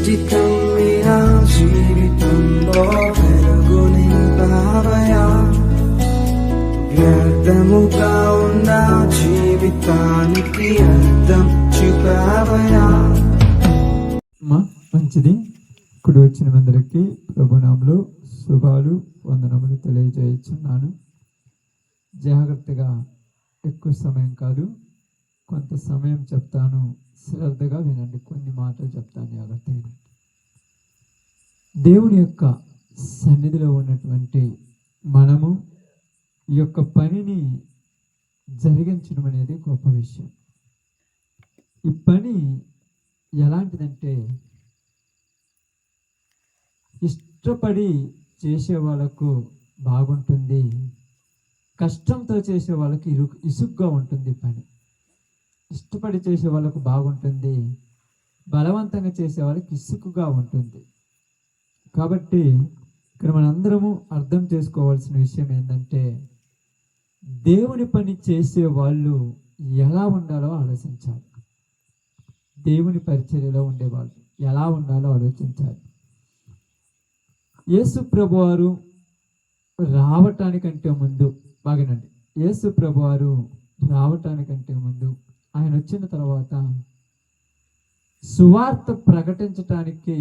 చిటికం నా జీవితంలో వెలుగు నింపావయా, వ్యర్థముగా ఉన్న జీవితానికి అర్థం చూపావయా. మంచిది. ఇప్పుడు వచ్చిన అందరికీ ప్రభునామములో శుభాలు వందనములు తెలియజేస్తున్నాను. జాగ్రత్తగా, ఎక్కువ సమయం కాదు, కొంత సమయం చెప్తాను, శ్రద్ధగా వినండి. కొన్ని మాటలు చెప్తాను, జాగ్రత్తగా వినండి. దేవుని యొక్క సన్నిధిలో ఉన్నటువంటి మనము ఈ యొక్క పనిని జరిగించడం అనేది గొప్ప విషయం. ఈ పని ఎలాంటిదంటే, ఇష్టపడి చేసే వాళ్ళకు బాగుంటుంది, కష్టంతో చేసే వాళ్ళకి ఇసుగ్గా ఉంటుంది. పని ఇష్టపడి చేసే వాళ్ళకు బాగుంటుంది, బలవంతంగా చేసే వాళ్ళకి ఇసుకుగా ఉంటుంది. కాబట్టి ఇక్కడ మనందరము అర్థం చేసుకోవాల్సిన విషయం ఏంటంటే, దేవుని పని చేసే వాళ్ళు ఎలా ఉండాలో ఆలోచించాలి. దేవుని పరిచర్యలో ఉండేవాళ్ళు ఎలా ఉండాలో ఆలోచించాలి. యేసు ప్రభువారు రావటానికంటే ముందు, బాగానండి, యేసు ప్రభువారు రావటానికంటే ముందు, ఆయన వచ్చిన తర్వాత సువార్త ప్రకటించటానికి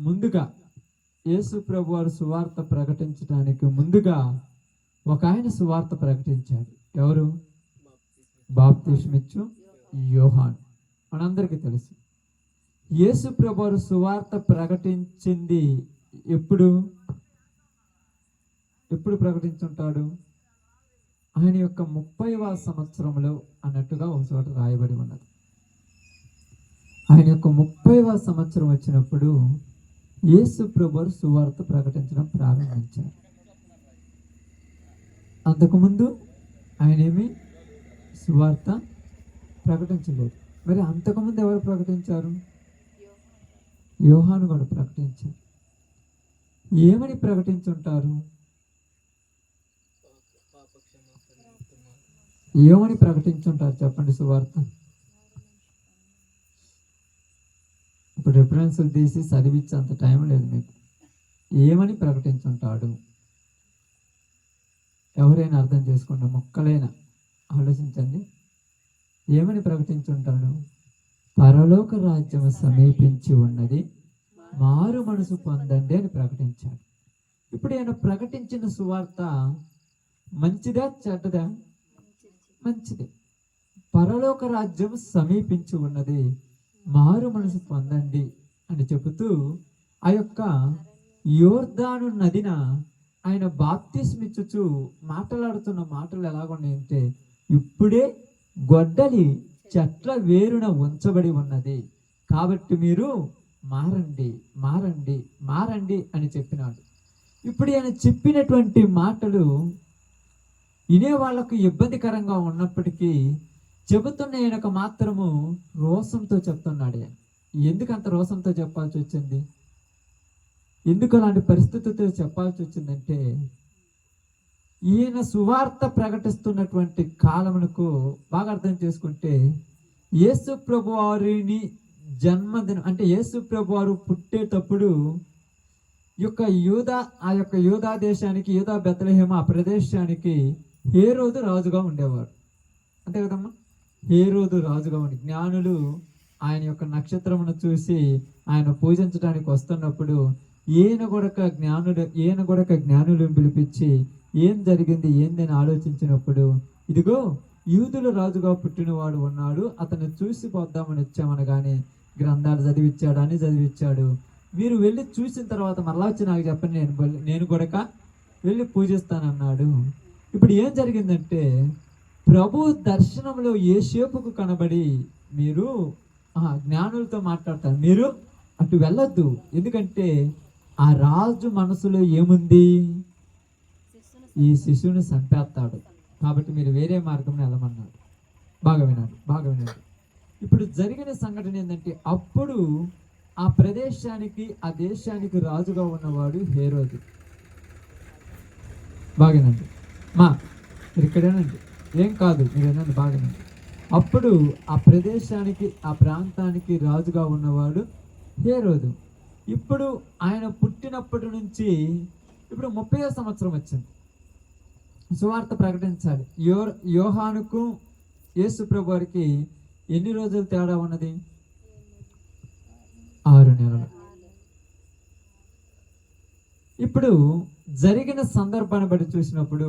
ముందుగా, యేసు ప్రభువారు సువార్త ప్రకటించడానికి ముందుగా ఒక ఆయన సువార్త ప్రకటించాడు. ఎవరు? బాప్తిస్మిచ్చు యోహాను. మనందరికీ తెలుసు. యేసు ప్రభువారు సువార్త ప్రకటించింది ఎప్పుడు ప్రకటించుంటాడు? ఆయన యొక్క 30వ సంవత్సరంలో అన్నట్టుగా ఒక చోట రాయబడి ఉన్నది. ఆయన యొక్క 30వ సంవత్సరం వచ్చినప్పుడు యేసు ప్రభువారు సువార్త ప్రకటించడం ప్రారంభించారు. అంతకుముందు ఆయన ఏమి సువార్త ప్రకటించలేదు. మరి అంతకుముందు ఎవరు ప్రకటించారు? యోహాను కూడా ప్రకటించారు. ఏమని ప్రకటించుంటారు? ఏమని ప్రకటించుంటారు చెప్పండి సువార్త? ఇప్పుడు రిఫరెన్సులు తీసి చదివించే అంత టైం లేదు మీకు. ఏమని ప్రకటించుంటాడు? ఎవరైనా అర్థం చేసుకోండి, మొక్కలైనా ఆలోచించండి. ఏమని ప్రకటించుంటాడు? పరలోక రాజ్యం సమీపించి ఉన్నది, మారు మనసు పొందండి అని ప్రకటించాడు. ఇప్పుడు ఆయన ప్రకటించిన సువార్త మంచిదా చెడ్డదా? మంచిది. పరలోక రాజ్యం సమీపించి ఉన్నది, మారు మనసు పొందండి అని చెబుతూ ఆ యొక్క యోర్దాను నదిన ఆయన బాప్తిస్మిచ్చుచు మాట్లాడుతున్న మాటలు ఎలాగున్నాయంటే, ఇప్పుడే గొడ్డలి చెట్ల వేరున ఉంచబడి ఉన్నది, కాబట్టి మీరు మారండి మారండి మారండి అని చెప్పినాడు. ఇప్పుడు ఆయన చెప్పినటువంటి మాటలు వినే వాళ్ళకు ఇబ్బందికరంగా ఉన్నప్పటికీ చెబుతున్న ఆయనకు మాత్రము రోషంతో చెప్తున్నాడు. ఆయన ఎందుకు అంత రోషంతో చెప్పాల్సి వచ్చింది? ఎందుకు అలాంటి పరిస్థితితో చెప్పాల్సి వచ్చిందంటే, ఈయన సువార్త ప్రకటిస్తున్నటువంటి కాలమునకు బాగా అర్థం చేసుకుంటే, యేసు ప్రభు వారిని జన్మదినం అంటే యేసు ప్రభు వారు పుట్టేటప్పుడు ఆ యొక్క యూదా దేశానికి, యూదా బెత్లెహేము ఆ ప్రదేశానికి హేరోదు రాజుగా ఉండేవారు. అంతే కదమ్మా? హేరోదు రాజుగా ఉండి జ్ఞానులు ఆయన యొక్క నక్షత్రమును చూసి ఆయన పూజించడానికి వస్తున్నప్పుడు ఈయన కూడా జ్ఞానులను పిలిపించి ఏం జరిగింది ఏందని ఆలోచించినప్పుడు, ఇదిగో యూదుల రాజుగా పుట్టినవాడు ఉన్నాడు, అతను చూసి పోద్దామని వచ్చామనగానే గ్రంథాలు చదివిచ్చాడు. మీరు వెళ్ళి చూసిన తర్వాత మరలా వచ్చి నాకు చెప్పండి, నేను కూడా వెళ్ళి పూజిస్తానన్నాడు. ఇప్పుడు ఏం జరిగిందంటే, ప్రభు దర్శనంలో యేసేపుకు కనబడి, మీరు జ్ఞానులతో మాట్లాడతారు, మీరు అటు వెళ్ళొద్దు, ఎందుకంటే ఆ రాజు మనసులో ఏముంది? ఈ శిశువుని చంపేస్తాడు, కాబట్టి మీరు వేరే మార్గం వెళ్ళమన్నాడు. బాగా వినండి. ఇప్పుడు జరిగిన సంఘటన ఏంటంటే, అప్పుడు ఆ ప్రదేశానికి, ఆ దేశానికి రాజుగా ఉన్నవాడు హేరోదు. బాగానండి, మీరు ఇక్కడేనండి, ఏం కాదు, మీరు ఏనండి, బాగానండి. అప్పుడు ఆ ప్రదేశానికి, ఆ ప్రాంతానికి రాజుగా ఉన్నవాడు హేరోదు. ఇప్పుడు ఆయన పుట్టినప్పటి నుంచి ఇప్పుడు 30వ సంవత్సరం వచ్చింది. సువార్త ప్రకటించాలి. యోహానుకు యేసు ప్రభు వారికి ఎన్ని రోజులు తేడా ఉన్నది? 6 నెలలు. ఇప్పుడు జరిగిన సందర్భాన్ని బట్టి చూసినప్పుడు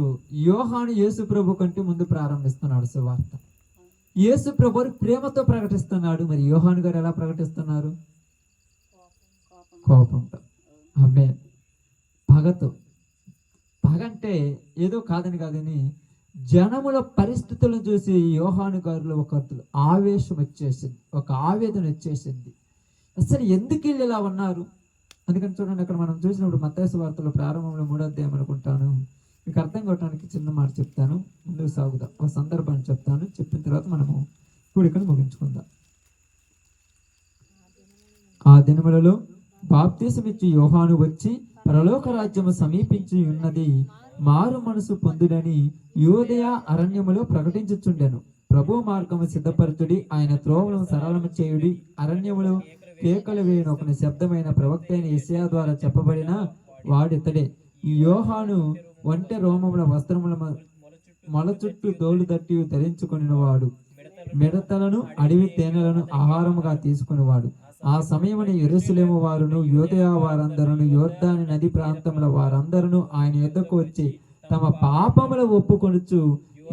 యోహాను యేసు ప్రభు కంటే ముందు ప్రారంభిస్తున్నాడు సువార్త. యేసు ప్రభు ప్రేమతో ప్రకటిస్తున్నాడు. మరి యోహాను గారు ఎలా ప్రకటిస్తున్నారు? కోపంతో, ఆమేన్, పగతో. పగ అంటే ఏదో కాదని జనముల పరిస్థితులను చూసి యోహాను గారిలో ఒక ఆవేశం వచ్చేసింది, ఒక ఆవేదన వచ్చేసింది. అసలు ఎందుకు వీళ్ళు ఇలా ఉన్నారు? అందుకని చూడండి, అక్కడ మనం చూసినప్పుడు మత్తయి సువార్తలో ప్రారంభంలో 3వ అధ్యాయం అనుకుంటాను, మీకు అర్థం కావడానికి చిన్న మాట చెప్తాను, ముందుకు సాగుదాం. ఒక సందర్భాన్ని చెప్తాను, చెప్పిన తర్వాత మనము కూడికను ముగించుకుందాం. ఆ దినములలో బాప్తిసమిచ్చి యోహాను వచ్చి పరలోక రాజ్యము సమీపించి ఉన్నది, మారు మనసు పొందుడని యోదయ అరణ్యములో ప్రకటించుచుండెను. ప్రభు మార్గము సిద్ధపరచుడి, ఆయన త్రోవలను సరళము చేయుడి, అరణ్యములో కేకలు వేయను ఒకని శబ్దమైన ప్రవక్త అయిన యెషయా ద్వారా చెప్పబడిన వాడితడే. ఈ యోహాను ఒంటె రోమముల వస్త్రముల మొల చుట్టూ దోలు దట్టి ధరించుకుని వాడు, మిడతలను అడవి తేనెలను ఆహారముగా తీసుకునేవాడు. ఆ సమయమున యెరూషలేము వారును యూదయ వారందరూ యోర్దాను నది ప్రాంతముల వారందరూ ఆయన యొద్దకు వచ్చి తమ పాపములు ఒప్పుకొనుచు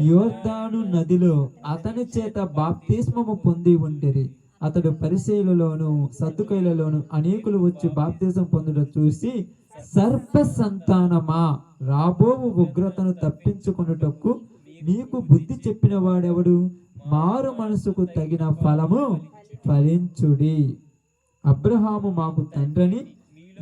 యోర్దాను నదిలో అతని చేత బాప్తిస్మము పొంది ఉండిరి. అతడు పరిసయ్యులలోను సద్దుకయ్యులలోను అనేకులు వచ్చి బాప్తిసం పొందుట చూసి, సర్ప సంతానమా, రాబోవు ఉగ్రతను తప్పించుకొనుటకు నీకు బుద్ధి చెప్పిన వాడెవడు? మారు మనసుకు తగిన ఫలము ఫలించుడి. అబ్రహాము మాకు తండ్రిని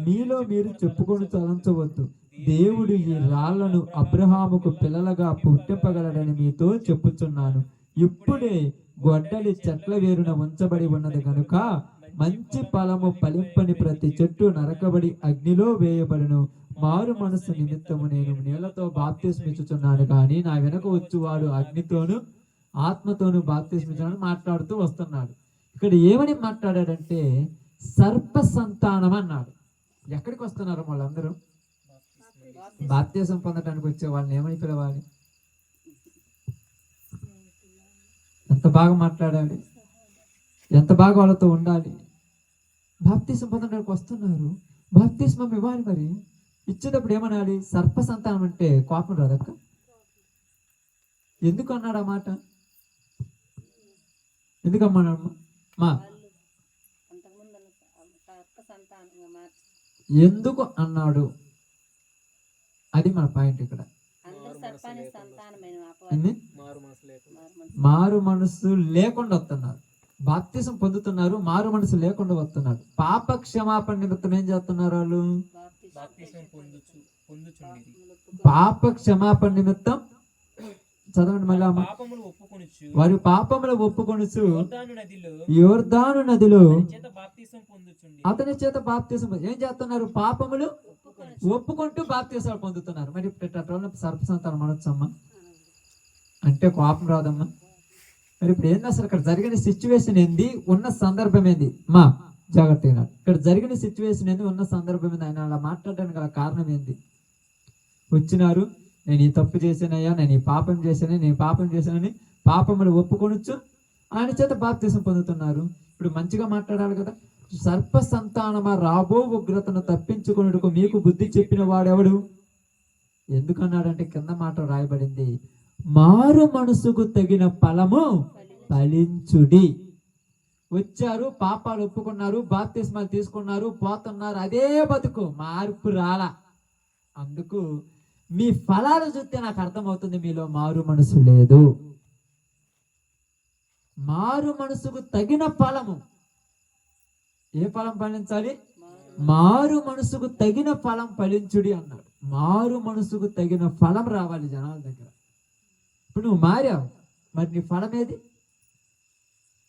మీలో మీరు చెప్పుకొని తలంచవద్దు. దేవుడు ఈ రాళ్లను అబ్రహాముకు పిల్లలుగా పుట్టింపగలడని మీతో చెప్పుచున్నాను. ఇప్పుడే గొడ్డలి చెట్ల వేరున ఉంచబడి ఉన్నది కనుక మంచి ఫలము ఫలింపని ప్రతి చెట్టు నరకబడి అగ్నిలో వేయబడును. మారు మనసు నిమిత్తము నేను నీళ్లతో బాప్తిస్మిచ్చుచున్నాను, కానీ నా వెనక వచ్చువాడు అగ్నితోను ఆత్మతోను బాప్తిస్మిచ్చున్నాను మాట్లాడుతూ వస్తున్నాడు. ఇక్కడ ఏమని మాట్లాడాడంటే సర్ప సంతానం అన్నాడు. ఎక్కడికి వస్తున్నారు వాళ్ళందరూ? బాప్తిసం పొందడానికి వచ్చే వాళ్ళని ఏమని పిలవాలి? ఎంత బాగా మాట్లాడాలి, ఎంత బాగా వాళ్ళతో ఉండాలి. బాప్తిసం పొందడానికి వస్తున్నారు, బాప్తిస్మం ఇవ్వాలి. మరి ఇచ్చేటప్పుడు ఏమనాలి? సర్ప సంతానం అంటే కోపం రాదక్క? ఎందుకు అన్నాడు ఆ మాట? ఎందుకమ్మా మా ఎందుకు అన్నాడు? అది మన పాయింట్ ఇక్కడ. మారు మనసు లేకుండా వస్తున్నారు, బాప్తిసం పొందుతున్నారు, మారు మనసు లేకుండా వస్తున్నారు. పాప క్షమాపణ నిమిత్తం ఏం చేస్తున్నారు వాళ్ళు? పాప క్షమాపణ నిమిత్తం చదవండి మళ్ళీ. వారి పాపములు ఒప్పుకొనుచు యోర్దాను నదిలో అతని చేత బాప్తిసం ఏం చేస్తున్నారు? పాపములు ఒప్పుకుంటూ బాప్తిసాలు పొందుతున్నారు. మరి ఇప్పుడు సర్ప సంతానం అనొచ్చమ్మా? అంటే కోపం రాదమ్మా? మరి ఇప్పుడు ఏంది అసలు ఇక్కడ జరిగిన సిచ్యువేషన్ ఏంది, ఉన్న సందర్భం ఏంది? మా జాగ్రత్తగా ఇక్కడ జరిగిన సిచ్యువేషన్ ఏంది, ఉన్న సందర్భం ఏంది, ఆయన అలా మాట్లాడడానికి గల కారణం ఏంది? వచ్చినారు, నేను ఈ తప్పు చేశానయ్యా, నేను ఈ పాపం చేశాను, నేను పాపం చేశానని పాపములు ఒప్పుకొనొచ్చు, ఆయన చేత బాప్తిసం పొందుతున్నారు. ఇప్పుడు మంచిగా మాట్లాడాలి కదా. సర్ప సంతానమా, రాబో ఉగ్రతను తప్పించుకొనుటకు మీకు బుద్ధి చెప్పిన వాడెవడు? ఎందుకన్నాడంటే కింద మాట రాయబడింది, మారు మనసుకు తగిన ఫలము ఫలించుడి. వచ్చారు, పాపాలు ఒప్పుకున్నారు, బాప్తిస్మాలు తీసుకున్నారు, పోతున్నారు, అదే బతుకు, మార్పు రాలా. అందుకు మీ ఫలాలు చూస్తే నాకు అర్థమవుతుంది మీలో మారు మనసు లేదు. మారు మనసుకు తగిన ఫలము, ఏ ఫలం ఫలించాలి? మారు మనసుకు తగిన ఫలం ఫలించుడి అన్నాడు. మారు మనసుకు తగిన ఫలం రావాలి జనాల దగ్గర. ఇప్పుడు నువ్వు మారావు, మరి నీ ఫలం ఏది?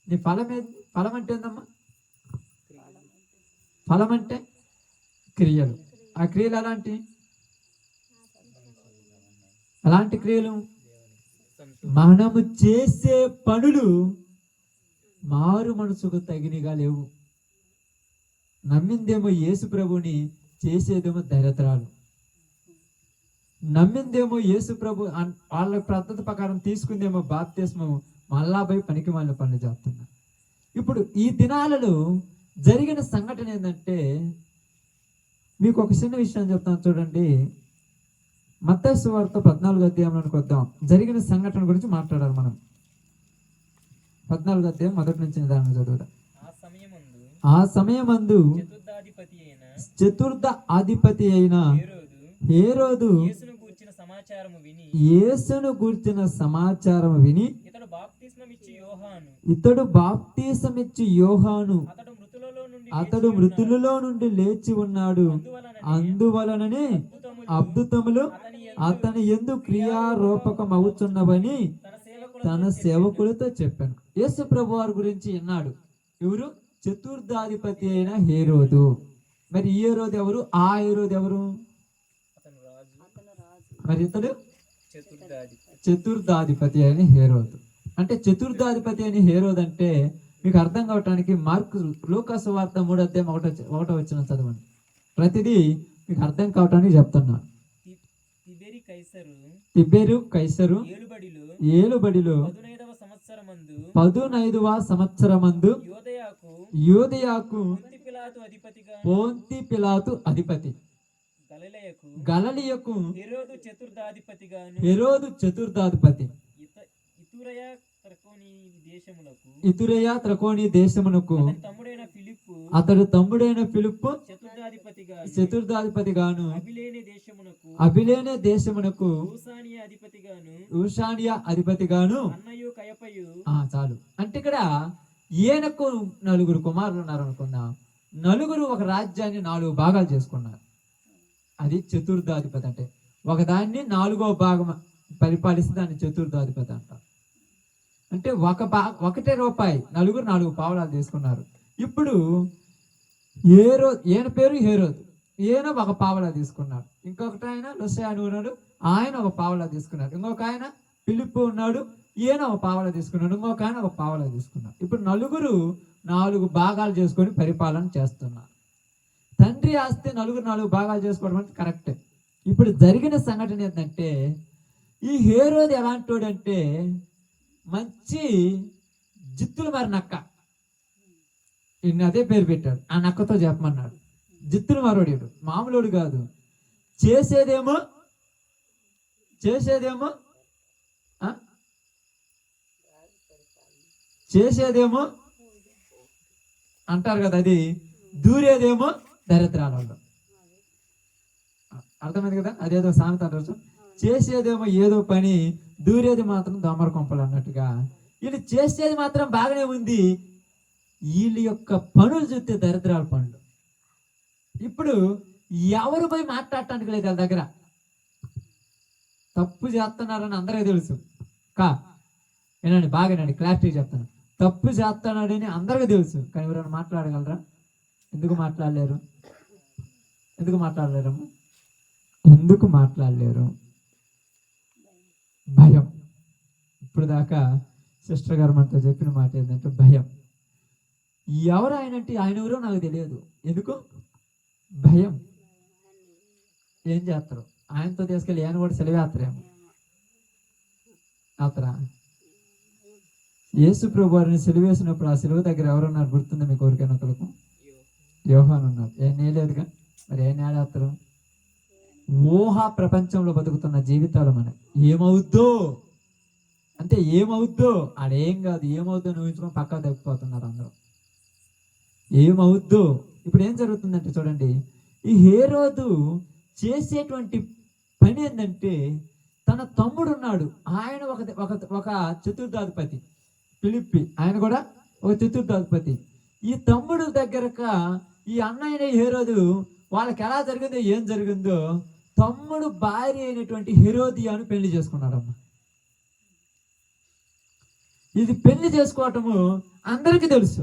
నీ ఫలం ఏది? ఫలం అంటే ఏందమ్మా? ఫలం అంటే క్రియలు. ఆ క్రియలు ఎలాంటి క్రియలు? మనము చేసే పనులు మారు మనసుకు తగినగా లేవు. నమ్మిందేమో యేసు ప్రభుని, చేసేదేమో దరిద్రాలు. నమ్మిందేమో యేసు ప్రభు, వాళ్ళ పద్ధతి ప్రకారం తీసుకుందేమో బాప్తిస్మం, మళ్ళా పోయి పనికి మళ్ళీ పనులు చేస్తున్నారు. ఇప్పుడు ఈ దినాలలో జరిగిన సంఘటన ఏంటంటే, మీకు ఒక చిన్న విషయం చెప్తాను చూడండి. మత్తయి సువార్త 14వ అధ్యాయంలోకి వద్దాం. జరిగిన సంఘటన గురించి మాట్లాడాలి మనం. 14వ అధ్యాయం మొదటి నుంచి నిదానంగా చదువుదాం. ఆ సమయమందు చతుర్థ అధిపతి అయిన హేరోదు యేసును గూర్చిన సమాచారము విని, ఇతడు బాప్తిసమిచ్చి యోహాను, అతడు మృతులలో నుండి లేచి ఉన్నాడు, అందువలననే అద్భుతములు అతని యందు క్రియారూపకం అవుతున్నవని తన సేవకులతో చెప్పాను. యేసు ప్రభు వారి గురించి విన్నాడు. ఎవరు? చతుర్థాధిపతి అయిన హేరోదు. మరి ఈ హేరోదు ఎవరు? ఆ హేరోదు ఎవరు? మరి ఇతడు చతుర్థాధిపతి అయిన హేరోదు. అంటే చతుర్థాధిపతి అయిన హేరోదు అంటే మీకు అర్థం కావటానికి లూకాసు వార్త 3వ అధ్యాయం 1వ వచనం చదవండి. ప్రతిదీ మీకు అర్థం కావటానికి చెప్తున్నాను. తిబెరు కైసరు ఏలుబడిలో 15వ సంవత్సరమందు యూదయాకు పొంతి పిలాతు అధిపతి, గలిలయకు హేరోదు చతుర్థాధిపతి, ఇతురయ త్రకోని దేశమునకు అతడు తమ్ముడైన ఫిలిప్పు చతుర్థాధిపతి గాను, అబిలేనే దేశమునకు ఊషానియా అధిపతి గాను. చాలు. అంటే ఇక్కడ ఈయనకు 4 కుమారులు ఉన్నారు అనుకున్నాం. 4 ఒక రాజ్యాన్ని 4 భాగాలు చేసుకున్నారు. అది చతుర్థాధిపతి. అంటే ఒకదాన్ని 4వ భాగం పరిపాలిస్తే దాన్ని చతుర్థాధిపతి అంటారు. అంటే ఒకటే రూపాయి 4 పావలాలు తీసుకున్నారు. ఇప్పుడు ఈయన పేరు హేరోదు, ఈయన 1 పావలా తీసుకున్నాడు. ఇంకొకటి ఆయన లుస్యాను ఉన్నాడు, ఆయన 1 పావలా తీసుకున్నాడు. ఇంకొక ఆయన ఫిలిప్పు ఉన్నాడు, ఈయన 1 పావలా తీసుకున్నాడు. ఇంకొక ఆయన 1 పావలా తీసుకున్నాడు. ఇప్పుడు 4 భాగాలు చేసుకొని పరిపాలన చేస్తున్నారు. తండ్రి ఆస్తి 4 భాగాలు చేసుకోవడం అంటే కరెక్టే. ఇప్పుడు జరిగిన సంఘటన ఏంటంటే, ఈ హేరోదు ఎలాంటి అంటే మంచి జిత్తులు మరి నక్క. ఈయన అదే పేరు పెట్టాడు. ఆ నక్కతో చెప్పమన్నాడు. జిత్తులు మరోడు, మామూలుడు కాదు. చేసేదేమో అంటారు కదా, అది దూరేదేమో దరిద్రాలలో. అర్థమైంది కదా? అదేదో సామెత అంటారు, చేసేదేమో ఏదో పని, దూరేది మాత్రం దోమర కొంపలు అన్నట్టుగా. వీళ్ళు చేసేది మాత్రం బాగానే ఉంది, వీళ్ళ యొక్క పనులు చూస్తే దరిద్రాల పనులు. ఇప్పుడు ఎవరు పోయి మాట్లాడటానికి లేదు వాళ్ళ దగ్గర. తప్పు చేస్తున్నారని అందరికీ తెలుసు. వినండి, బాగా వినండి, క్లారిటీ చెప్తాను. తప్పు చేస్తున్నాడని అందరికీ తెలుసు, కానీ ఎవరైనా మాట్లాడగలరా? ఎందుకు మాట్లాడలేరు? ఎందుకు మాట్లాడలేరు? భయం. ఇప్పుడు దాకా సిస్టర్ గారు మనతో చెప్పిన మాట ఏంటంటే భయం. ఎవరు ఆయన అంటే ఆయన ఎవరో నాకు తెలియదు. ఎందుకు? భయం. ఏం చేస్తారు? ఆయనతో తీసుకెళ్ళి ఆయన కూడా సెలవేస్తారేమో. అతరా యేసు ప్రభు వారిని సెలవేసినప్పుడు ఆ సెలవు దగ్గర ఎవరున్నారు గుర్తుందా మీకు? ఎవరికైనా ఒకరికి? యోహాను ఉన్నాడు. ఏం నేలేదుగా, మరి ఏం నేడేస్తారు? ఊహా ప్రపంచంలో బతుకుతున్న జీవితాలు మన ఏమవుద్దో అంటే ఏమవుద్దో ఆడేం కాదు, ఏమవుద్దో ఊహించుకొని పక్కా తగ్గిపోతున్నారు అందరూ. ఏమవుద్దో. ఇప్పుడు ఏం జరుగుతుందంటే చూడండి, ఈ హేరోదు చేసేటువంటి పని ఏంటంటే, తన తమ్ముడు ఉన్నాడు, ఆయన ఒక చతుర్థాధిపతి, ఫిలిప్పి, ఆయన కూడా ఒక చతుర్థాధిపతి. ఈ తమ్ముడు దగ్గరక ఈ అన్నయ్య హేరోదు వాళ్ళకి ఎలా జరిగిందో ఏం జరిగిందో, తమ్ముడు భార్య అయినటువంటి హెరోదియాను పెళ్లి చేసుకున్నాడమ్మ. ఇది పెళ్లి చేసుకోవటము అందరికీ తెలుసు.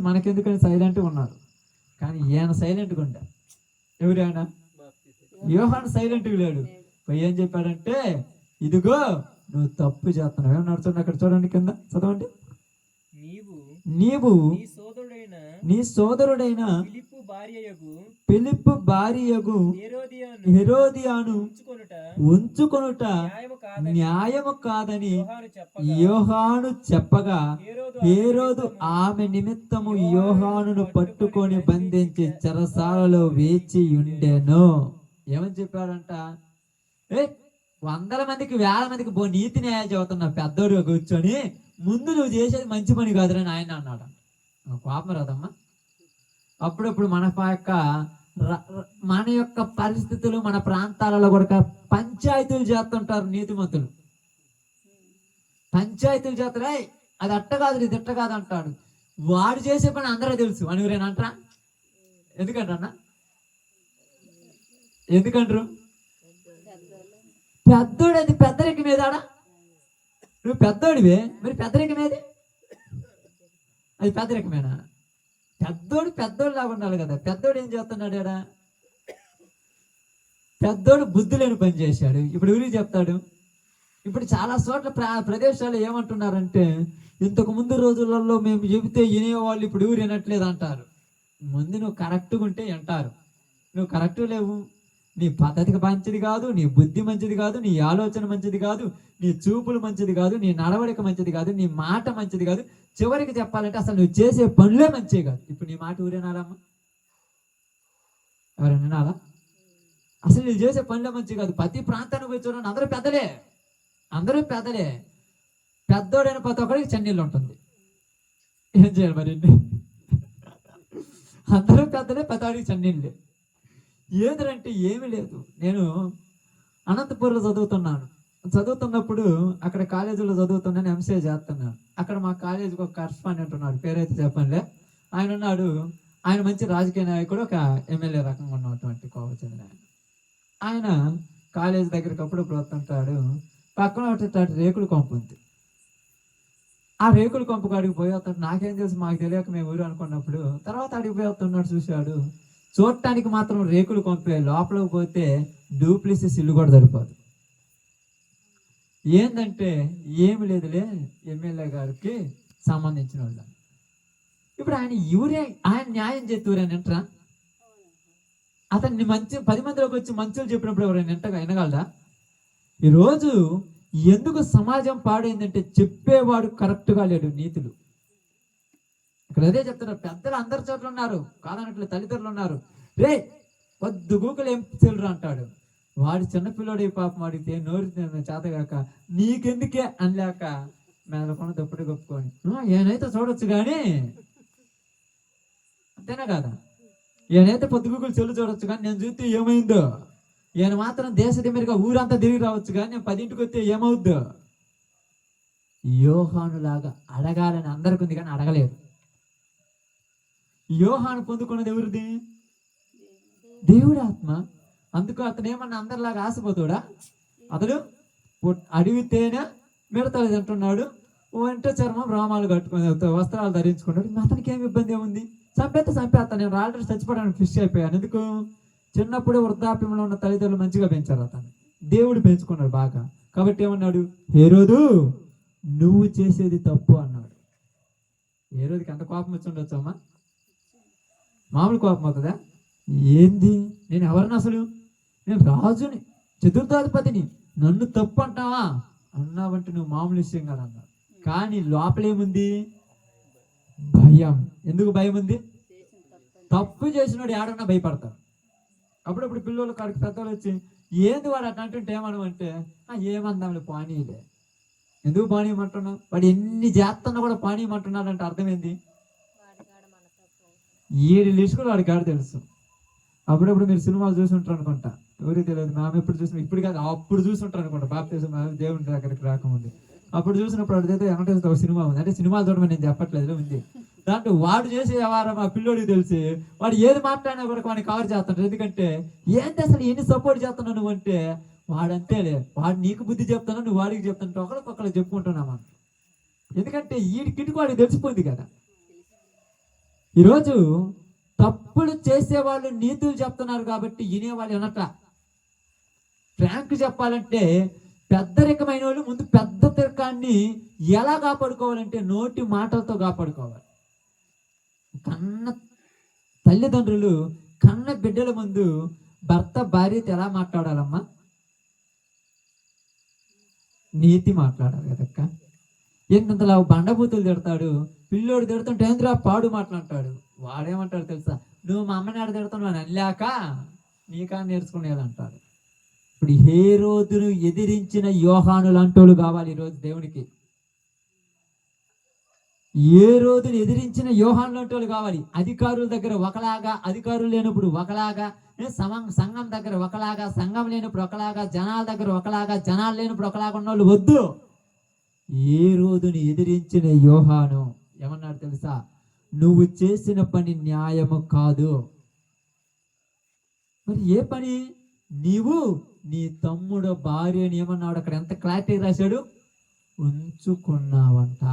మనకెందుకని సైలెంట్గా ఉన్నారు. కానీ ఈయన సైలెంట్గా ఉండా. ఎవరైనా? యోహాను సైలెంట్గా లేడు. ఏం చెప్పాడంటే, ఇదిగో నువ్వు తప్పు చేస్తున్నావు. ఏమన్నా నడుచుండి అక్కడ చూడండి, కింద చదవండి. నీవు నీ సోదరుడైన నీ సోదరుడైన ఫిలిప్పు భార్యయగు ఫిలిప్పు భార్యయగు హెరోదియాను ఉంచుకొనుట న్యాయము కాదని యోహాను చెప్పగా హేరోదు ఆమె నిమిత్తము యోహానును పట్టుకొని బంధించి చెరసాలలో వేచి ఉండెను. ఏమని చెప్పాడంట? వందల మందికి వేల మందికి నీతి న్యాయాలు చదువుతున్నా పెద్దోడు కూర్చొని ముందు నువ్వు చేసేది మంచి పని కాదురని ఆయన అన్నాడు. కోపం రాదమ్మా? అప్పుడప్పుడు మన యొక్క పరిస్థితులు మన ప్రాంతాలలో కూడా పంచాయతీలు చేస్తుంటారు నీతిమంతులు. పంచాయతీలు చేస్తారా, అది అట్ట కాదు ఇది ఇట్ట కాదు అంటాడు. వాడు చేసే పని అందరూ తెలుసు అని ఎవరేనంటారా? ఎందుకంటన్నా? ఎందుకంటారు? పెద్దోడు అది పెద్దరికం ఏదాడా? నువ్వు పెద్దోడివే, మరి పెద్దరికం ఏది? అది పెద్దరికమేనా? పెద్దోడు లాగా ఉండాలి కదా. పెద్దోడు ఏం చేస్తున్నాడు? ఆడ పెద్దోడు బుద్ధి లేని పని చేశాడు. ఇప్పుడు ఊరికి చెప్తాడు. ఇప్పుడు చాలా చోట్ల ప్రదేశాలు ఏమంటున్నారంటే, ఇంతకు ముందు రోజులలో మేము చెబితే వినేవాళ్ళు ఇప్పుడు ఊరు వినట్లేదు అంటారు. ముందు నువ్వు కరెక్ట్గా ఉంటే వింటారు. నువ్వు కరెక్ట్ లేవు, నీ పద్ధతికి మంచిది కాదు, నీ బుద్ధి మంచిది కాదు, నీ ఆలోచన మంచిది కాదు, నీ చూపులు మంచిది కాదు, నీ నడవడిక మంచిది కాదు, నీ మాట మంచిది కాదు. చివరికి చెప్పాలంటే అసలు నువ్వు చేసే పనులే మంచివి కాదు. ఇప్పుడు నీ మాట ఊరేనాలమ్మా? ఎవరైనా వినాలా? అసలు నువ్వు చేసే పనులే మంచివి కాదు. ప్రతి ప్రాంతానికి పోయి చూడండి, అందరూ పెద్దలే. పెద్దోడైన ప్రతి ఒక్కరికి చన్నీళ్ళు ఉంటుంది. ఏం చేయాలి మరి? అందరూ పెద్దలే, పెద్దవాడికి చన్నీళ్ళే. ఏదంటే ఏమీ లేదు. నేను అనంతపూర్లో చదువుతున్నప్పుడు అక్కడ కాలేజీలో చదువుతున్నాను, ఎంసీఏ చేస్తున్నాను. అక్కడ మా కాలేజీకి ఒక కరస్పాండెంట్ ఉన్నాడు, పేరైతే చెప్పండి. ఆయన ఉన్నాడు. ఆయన మంచి రాజకీయ నాయకుడు, ఒక ఎమ్మెల్యే రకంగా ఉన్నటువంటి కోవ చెందిన ఆయన కాలేజీ దగ్గరికి అప్పుడప్పుడు వస్తుంటాడు. పక్కన ఒకటి రేకుల కొంపు ఉంది. ఆ రేకుల కొంపు కాడికి పోయి వస్తాడు. నాకేం తెలుసు, మాకు తెలియక మేము ఊరు అనుకున్నప్పుడు తర్వాత అడిగి పోయి వస్తున్నాడు. చూశాడు, చూడటానికి మాత్రం రేకులు కొంపే, లోపలికి పోతే డూప్లిసిస్ ఇల్లు కూడా సరిపోదు. ఏంటంటే ఏమి లేదులే, ఎమ్మెల్యే గారికి సంబంధించిన వాళ్ళు. ఇప్పుడు ఆయన న్యాయం చేస్తూరని అంటారా? అతన్ని మంచి 10 మందిలోకి వచ్చి మంచులు చెప్పినప్పుడు ఎవరైనా వినగలరా? ఈరోజు ఎందుకు సమాజం పాడైందంటే చెప్పేవాడు కరెక్ట్గా లేడు. నీతులు ఇక్కడ అదే చెప్తున్నారు. పెద్దలు అందరి చోట్ల ఉన్నారు కాదన్నట్లు, తల్లిదండ్రులు ఉన్నారు. రే పొద్దు గూకులు ఏం చెల్లరు అంటాడు. వాడు చిన్నపిల్లడు పాపం అడిగితే నోరు చేతగాక నీకెందుకే అనలేక మేలకొన దప్పుడు గొప్పుకొని ఏనైతే చూడొచ్చు కానీ, అంతేనా కాదా? ఈయనైతే పొద్దుగుకులు చెల్లు చూడొచ్చు కానీ నేను చూస్తే ఏమైందో, ఈయన మాత్రం దేశ దిమ్మరిగా ఊరంతా తిరిగి రావచ్చు కానీ నేను 10ంటికి వస్తే ఏమవుద్దో. యోహాను లాగా అడగాలని అందరికి ఉంది కానీ అడగలేరు. యోహాను పొందుకున్నది ఎవరిది? దేవుడి ఆత్మ. అందుకు అతను ఏమన్నా అందరిలాగా ఆశపోతాడా? అతడు అడిగితేనే మిడతలు తింటున్నాడు, వంట చర్మం రోమాలు కట్టుకుని వస్త్రాలు ధరించుకున్నాడు. అతనికి ఏమి ఇబ్బంది ఏముంది? చంపేస్తాను. నేను ఆల్రెడీ చచ్చిపోవడానికి ఫిష్ అయిపోయాను. ఎందుకు? చిన్నప్పుడే వృద్ధాప్యంలో ఉన్న తల్లిదండ్రులు మంచిగా పెంచారు. అతను దేవుడు పెంచుకున్నాడు బాగా. కాబట్టి ఏమన్నాడు? హేరోదు నువ్వు చేసేది తప్పు అన్నాడు. హేరోదుకి ఎంత కోపం వచ్చి ఉండొచ్చు అమ్మా? మామూలు కోపం అవుతుందా? ఏంది, నేను ఎవరిని అసలు? నేను రాజుని, చతుర్థాధిపతిని, నన్ను తప్పు అంటావా? అన్నావంటే నువ్వు మామూలు విషయం కదా అన్నాడు. కానీ లోపలేముంది? భయం. ఎందుకు భయం ఉంది? తప్పు చేసినోడు ఏడన్నా భయపడతారు. అప్పుడప్పుడు పిల్లలు కాడికి పెద్దలు వచ్చి ఏంది వాడు అట్లా అంటుంటే ఏమనమంటే ఏమందాంలే పానీలే. ఎందుకు పానీయమంటున్నావు? వాడు ఎన్ని చేస్తున్నా కూడా పానీయమంటున్నాడు అంటే అర్థమైంది. 7 లిస్టులు వాడికి ఆడ తెలుసు. అప్పుడప్పుడు మీరు సినిమాలు చూసుంటారు అనుకుంటా, ఎవరికి తెలియదు. మేము ఎప్పుడు చూసినా, ఇప్పుడు కాదు అప్పుడు చూసుంటారు అనుకుంటా. బాప్తిజం దేవుని దగ్గరికి రాకముందు అప్పుడు చూసినప్పుడు అడిగితే వెంకటేశ్వర ఒక సినిమా ఉంది. అంటే సినిమాలు చూడమని నేను చెప్పట్లేదు, ఉంది. దాంట్లో వాడు చేసే వ్యవహారం ఆ పిల్లోడికి తెలిసి వాడు ఏది మాట్లాడినా కూడా వాడిని కవర్ చేస్తాడు. ఎందుకంటే ఏంటి అసలు ఎన్ని సపోర్ట్ చేస్తున్నావు నువ్వు అంటే వాడంతేలే, వాడు నీకు బుద్ధి చెప్తాను, నువ్వు వాడికి చెప్తాను, ఒకరికి చెప్పుకుంటున్నామా. ఎందుకంటే వీడికి వాడికి తెలిసిపోయింది కదా. ఈరోజు తప్పులు చేసేవాళ్ళు నీతులు చెప్తున్నారు కాబట్టి వినేవాళ్ళు వినట్లా. ఫ్రాంక్ చెప్పాలంటే పెద్దరికమైన వాళ్ళు ముందు పెద్ద తిరకాన్ని ఎలా కాపాడుకోవాలంటే నోటి మాటలతో కాపాడుకోవాలి. కన్న తల్లిదండ్రులు కన్న బిడ్డల ముందు భర్త భార్యతో ఎలా మాట్లాడాలమ్మా? నీతి మాట్లాడాలి కదక్క. ఏంటంతలా బండబూతులు తిడతాడు, పిల్లోడు తిడుతుంటే ఏంద్రా పాడు మాట్లాడతాడు. వాడేమంటాడు తెలుసా? నువ్వు మా అమ్మని ఆడ తిడుతున్నావు అని అల్లాక నీకా నేర్చుకునేది అంటాడు. ఇప్పుడు హేరోదును ఎదిరించిన యోహాను లాంటోళ్ళు కావాలి ఈరోజు దేవునికి. ఏ రోజును ఎదిరించిన యోహాను లాంటోళ్ళు కావాలి. అధికారుల దగ్గర ఒకలాగా, అధికారులు లేనప్పుడు ఒకలాగా, సంఘం దగ్గర ఒకలాగా, సంఘం లేనప్పుడు ఒకలాగా, జనాల దగ్గర ఒకలాగా, జనాలు లేనప్పుడు ఒకలాగా ఉన్నోళ్ళు వద్దు. ఏ రోజుని ఎదిరించిన యోహాను ఏమన్నాడు తెలుసా? నువ్వు చేసిన పని న్యాయము కాదు. మరి ఏ పని? నీవు నీ తమ్ముడు భార్యని ఏమన్నాడు అక్కడ? ఎంత క్లారిటీ రాశాడు? ఉంచుకున్నావంట.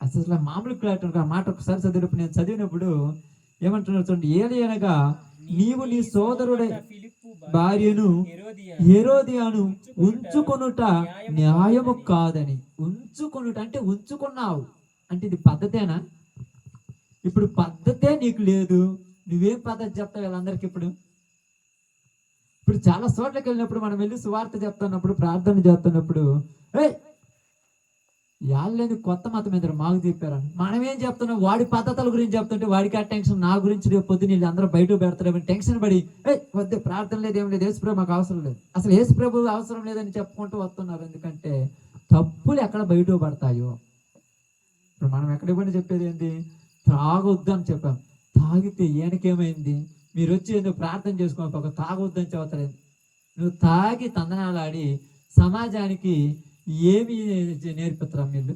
అసలు మామూలు క్లారిటీ మాట ఒకసారి చదివినప్పుడు, నేను చదివినప్పుడు ఏమంటున్నారు చూడండి. ఏలయనగా నీవు నీ సోదరుడ భార్యను హేరోదియాను ఉంచుకొనుట న్యాయము కాదని. ఉంచుకొనుట అంటే ఉంచుకున్నావు అంటే ఇది పద్ధతేనా? ఇప్పుడు పద్ధతే నీకు లేదు, నువ్వేం పద్ధతి చెప్తావు వీళ్ళందరికీ? ఇప్పుడు చాలా చోట్లకి వెళ్ళినప్పుడు, మనం వెళ్ళి సువార్త చెప్తున్నప్పుడు, ప్రార్థన చేస్తున్నప్పుడు, వాళ్ళని కొత్త మతం మీద మాకు చెప్పారని మనం ఏం చెప్తున్నాం? వాడి పద్ధతుల గురించి చెప్తుంటే వాడికి ఆ టెన్షన్, నా గురించి రేపు పొద్దున్న వీళ్ళు అందరూ బయట పెడతారేమని టెన్షన్ పడి, వద్దే ప్రార్థన లేదు, ఏం లేదు, యేసుప్రభు మాకు అవసరం లేదు, అసలు యేసుప్రభు అవసరం లేదని చెప్పుకుంటూ వస్తున్నారు. ఎందుకంటే తప్పులు ఎక్కడ బయట పడతాయో. ఇప్పుడు మనం ఎక్కడికి పోయినా చెప్పేది ఏంటి? తాగొద్దు అని చెప్పాం. తాగితే ఈయనకేమైంది? మీరు వచ్చి ఎందుకు ప్రార్థన చేసుకోవాలి, ఒక తాగొద్దని చెబుతారు. నువ్వు తాగి తందనాలాడి సమాజానికి ఏమి నేర్పుతారా మీరు?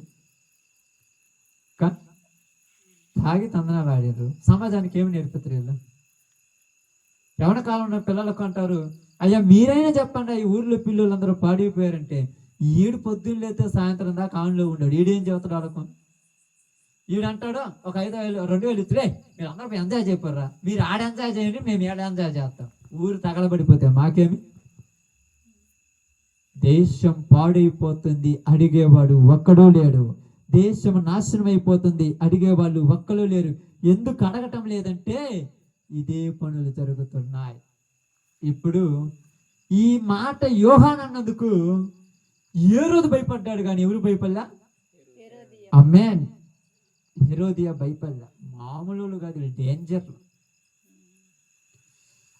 తాగి తందనాలు ఆడారు, సమాజానికి ఏమి నేర్పుతారు వీళ్ళు? యవన కాలంలో పిల్లలకు అంటారు, అయ్యా మీరైనా చెప్పండి, ఈ ఊర్లో పిల్లలందరూ పాడిపోయారంటే, ఈడు పొద్దున్న లేతే సాయంత్రం దాకా ఆన్లో ఉన్నాడు, ఈడేం చెబుతాడు వాళ్ళకు? ఈడంటాడు ఒక 5,000 2,000 ఇస్తే మీరు అందరూ ఎంజాయ్ చేయపోర్రా, మీరు ఆడ ఎంజాయ్ చేయండి, మేము ఏడ ఎంజాయ్ చేస్తాం, ఊరు తగలబడిపోతే మాకేమి? దేశం పాడైపోతుంది, అడిగేవాడు ఒక్కడూ లేడు. దేశం నాశనం అయిపోతుంది, అడిగేవాళ్ళు ఒక్కడూ లేరు. ఎందుకు అడగటం లేదంటే ఇదే పనులు జరుగుతున్నాయి. ఇప్పుడు ఈ మాట యోహాను అన్నందుకు హేరోదు భయపడ్డాడు, కానీ ఎవరు భయపడలా? ఆమేన్. హేరోదియా భయపడలా. మామూలు కాదు, డేంజర్.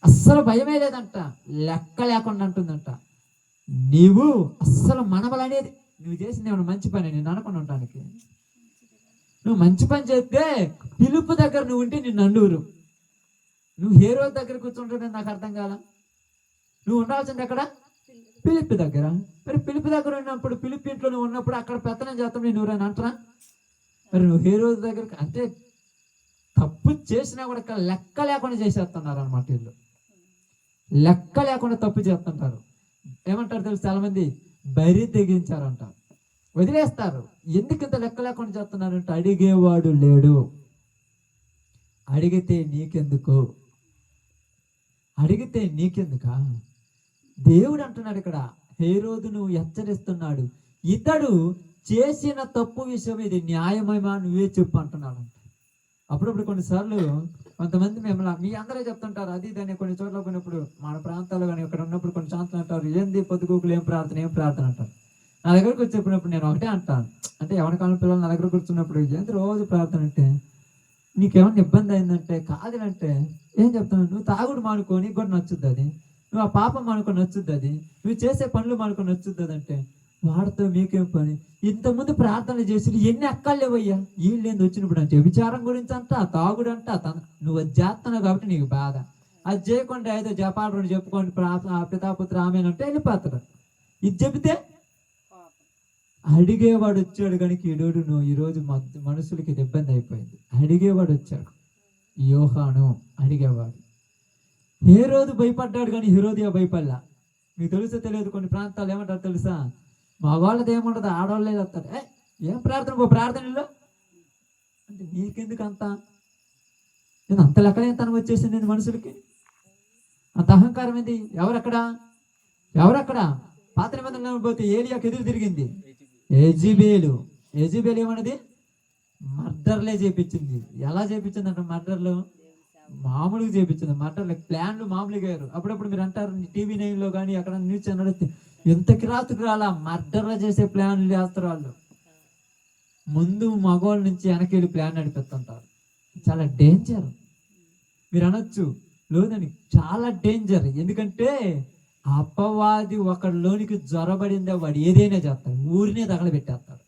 అస్సలు భయమే లేదంట, లెక్క లేకుండా అంటుందంట. నీవు అస్సలు మనవలనేది నువ్వు చేసింది ఏమన్నా మంచి పని నేను అనుకుని ఉండడానికి. నువ్వు మంచి పని చేస్తే పిలుపు దగ్గర నువ్వు ఉంటే నిన్ను అండూరు. నువ్వు హేరోదు దగ్గర కూర్చుంటే నాకు అర్థం కాల. నువ్వు ఉండాల్సింది ఎక్కడ? పిలుపు దగ్గర. మరి పిలుపు దగ్గర ఉన్నప్పుడు, పిలుపు ఇంట్లో నువ్వు ఉన్నప్పుడు అక్కడ పెత్తనం చేస్తాం నేను ఎవరైనా అంటారా? మరి నువ్వు హేరోదు దగ్గర అంటే తప్పు చేసినా కూడా లెక్క లేకుండా చేసేస్తున్నారు అనమాట. వీళ్ళు లెక్క లేకుండా తప్పు చేస్తుంటారు. ఏమంటారు తెలుసు? చాలా మంది బరి తెగించారంటారు, వదిలేస్తారు. ఎందుకు ఇంత లెక్క లేకుండా చేస్తున్నారంటే అడిగేవాడు లేడు. అడిగితే నీకెందుకు? అడిగితే నీకెందుకా? దేవుడు అంటున్నాడు ఇక్కడ, హేరోదును హెచ్చరిస్తున్నాడు, ఇతడు చేసిన తప్పు విషయం ఇది న్యాయమేమా నువ్వే చెప్పు అంటున్నాడు. అప్పుడప్పుడు కొన్నిసార్లు కొంతమంది మిమ్మల్ని మీ అందరూ చెప్తుంటారు అది దాన్ని. కొన్ని చోట్ల పోయినప్పుడు మన ప్రాంతాల్లో కానీ ఇక్కడ ఉన్నప్పుడు కొన్ని శాంతులు అంటారు, ఏంది పొద్దుగూకులు ఏం ప్రార్థన అంటారు. నా దగ్గరకు వచ్చి చెప్పినప్పుడు నేను ఒకటే అంటాను, అంటే ఎవరి కాలం పిల్లలు నా దగ్గర కూర్చున్నప్పుడు ఏంది రోజు ప్రార్థన అంటే, నీకేమన్నా ఇబ్బంది అయిందంటే కాదులంటే ఏం చెప్తాను, నువ్వు తాగుడు మానుకో, నీకు కూడా నచ్చుద్ది అది, నువ్వు ఆ పాపం మానుకో నచ్చుద్ది అది, నువ్వు చేసే పనులు మానుకో నచ్చుద్ది అది అంటే, వాడితో మీకేం పని? ఇంతకుముందు ప్రార్థన చేసి ఎన్ని అక్కర్లేవయ్యా, వీళ్ళేంది వచ్చినప్పుడు అంటే విచారం గురించి అంట, తాగుడు అంట, నువ్వు అది చేస్తున్నావు కాబట్టి నీకు బాధ. అది చేయకుండా ఏదో జపాలు చెప్పుకోండి పితాపుత్ర ఆమెనంటే వెళ్ళిపోతాడు. ఇది చెబితే అడిగేవాడు వచ్చాడు కనుక ఈడోడు నువ్వు ఈరోజు మనుషులకి ఇది ఇబ్బంది అయిపోయింది. అడిగేవాడు వచ్చాడు, యోహాను అడిగేవాడు. హేరోదు భయపడ్డాడు కానీ హేరోదియా భయపడలా. మీకు తెలుసో తెలియదు, కొన్ని ప్రాంతాలు ఏమంటారు తెలుసా? మగవాళ్ళది ఏముండదు, ఆడవాళ్ళే వస్తాడు. ఏం ప్రార్థన ప్రార్థనలో అంటే నీకెందుకు అంత? నేను అంత లెక్కలేని వచ్చేసింది మనుషులకి, అంత అహంకారం ఏంది? ఎవరక్కడ పాత నిబంధనలు పోతే ఏలియాకి ఎదురు తిరిగింది యెజబెలు. యెజబెలు ఏమన్నది? మర్డర్లే చేపించింది. ఎలా చేపించింది అంటే మర్డర్లు మామూలుగా చేపించింది. మర్డర్లు ప్లాన్లు మామూలుగా అయ్యారు. అప్పుడప్పుడు మీరు అంటారు TV9లో కానీ అక్కడ న్యూస్ ఛానల్ ఎంత కిరాతుకు రాలా మర్డర్లు చేసే ప్లాన్లు చేస్తారు వాళ్ళు. ముందు మగవాళ్ళ నుంచి వెనకెళ్ళి ప్లాన్ నడిపిస్తుంటారు. చాలా డేంజర్. మీరు అనొచ్చు లోదని చాలా డేంజర్. ఎందుకంటే అపవాది ఒకడిలోనికి జ్వరబడిందే వాడు ఏదైనా చేస్తాడు. ఊరినే తగలబెట్టేస్తాడు.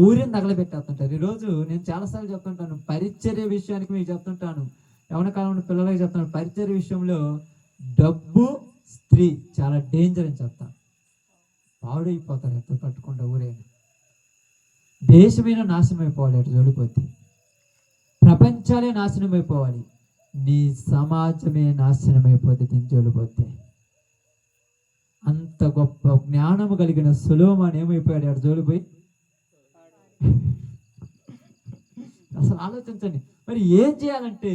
ఊరిని తగలబెట్టేస్తుంటారు. ఈరోజు నేను చాలాసార్లు చెప్తుంటాను, పరిచర్య విషయానికి మీకు చెప్తుంటాను, యవన కాలంలో పిల్లలకి చెప్తాను, పరిచర్య విషయంలో డబ్బు స్త్రీ చాలా డేంజర్ అని చెప్తాను. పాడైపోతారు ఎప్పుడు పట్టుకుంటా. ఊరైనా దేశమైనా నాశనం అయిపోవాలి. అటు జోలిపోతే ప్రపంచాలే నాశనం అయిపోవాలి. నీ సమాజమే నాశనం అయిపోతుంది జోలిపోతే. అంత గొప్ప జ్ఞానము కలిగిన సొలొమోను ఏమైపోయాడు అటు జోలిపోయి. అసలు ఆలోచించండి. మరి ఏం చేయాలంటే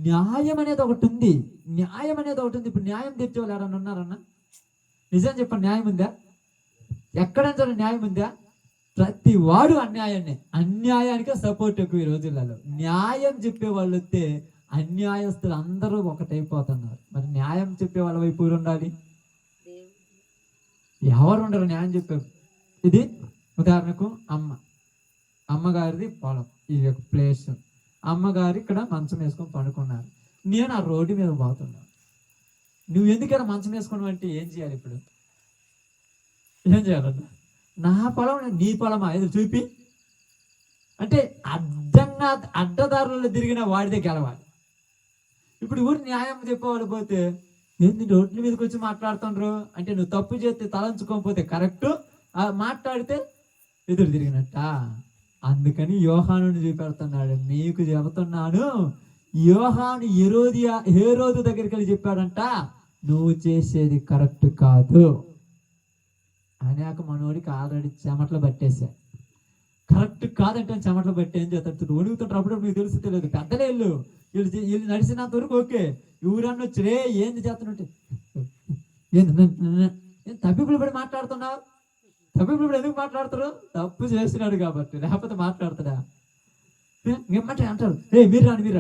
న్యాయం అనేది ఒకటి ఉంది. న్యాయం అనేది ఒకటి ఉంది. ఇప్పుడు న్యాయం తెచ్చేవాళ్ళు ఎవరన్నా ఉన్నారన్నా? నిజం చెప్పండి, న్యాయం ఉందా? ఎక్కడైనా న్యాయం ఉందా? ప్రతి వాడు అన్యాయానికే సపోర్ట్ ఎక్కువ ఈ రోజులలో. న్యాయం చెప్పే వాళ్ళు వస్తే అన్యాయస్తులు అందరూ ఒకటైపోతున్నారు. మరి న్యాయం చెప్పే వాళ్ళ వైపు ఉండాలి. ఎవరు ఉండరు న్యాయం చెప్పే. ఇది ఉదాహరణకు అమ్మగారిది పొలం, ఇది ఒక ప్లేస్. అమ్మగారు ఇక్కడ మంచం వేసుకొని పడుకున్నారు. నేను ఆ రోడ్డు మీద పోతున్నాను. నువ్వు ఎందుకైనా మంచం వేసుకున్నావు అంటే ఏం చేయాలి? ఇప్పుడు ఏం చేయాలన్నా? నా పొలం నీ పొలమా ఎదురు చూపి అంటే అడ్డదారులలో తిరిగిన వాడిదే గెలవాలి. ఇప్పుడు ఊరి న్యాయం చెప్పేవాళ్ళు పోతే ఏంది రోడ్ల మీదకి వచ్చి మాట్లాడుతుండ్రు అంటే నువ్వు తప్పు చేస్తే తలంచుకోకపోతే కరెక్ట్, మాట్లాడితే ఎదురు తిరిగినట్ట. అందుకని యోహానుని చూపెడుతున్నాడు. మీకు చెబుతున్నాను, యోహాను హేరోదు దగ్గరికి వెళ్ళి చెప్పాడంట, నువ్వు చేసేది కరెక్ట్ కాదు. అనేక మనోడికి ఆల్రెడీ చెమటలు పట్టేశా. కరెక్ట్ కాదంటే చెమటలు పట్టి ఏం చేస్తాడు? వణుకుతుంటారు. అప్పుడు మీకు తెలుసు తెలియదు. పెద్దలే వీళ్ళు నడిచినంత వరకు ఓకే. ఊరన్న వచ్చి రే ఏంది చేస్తున్నట్టు తప్పిపులు పడి మాట్లాడుతున్నావు. తప్పిపులు ఎందుకు మాట్లాడతారు? తప్పు చేస్తున్నాడు కాబట్టి, లేకపోతే మాట్లాడతాడా? ఏమంటే అంటారు రే మీరు రాండి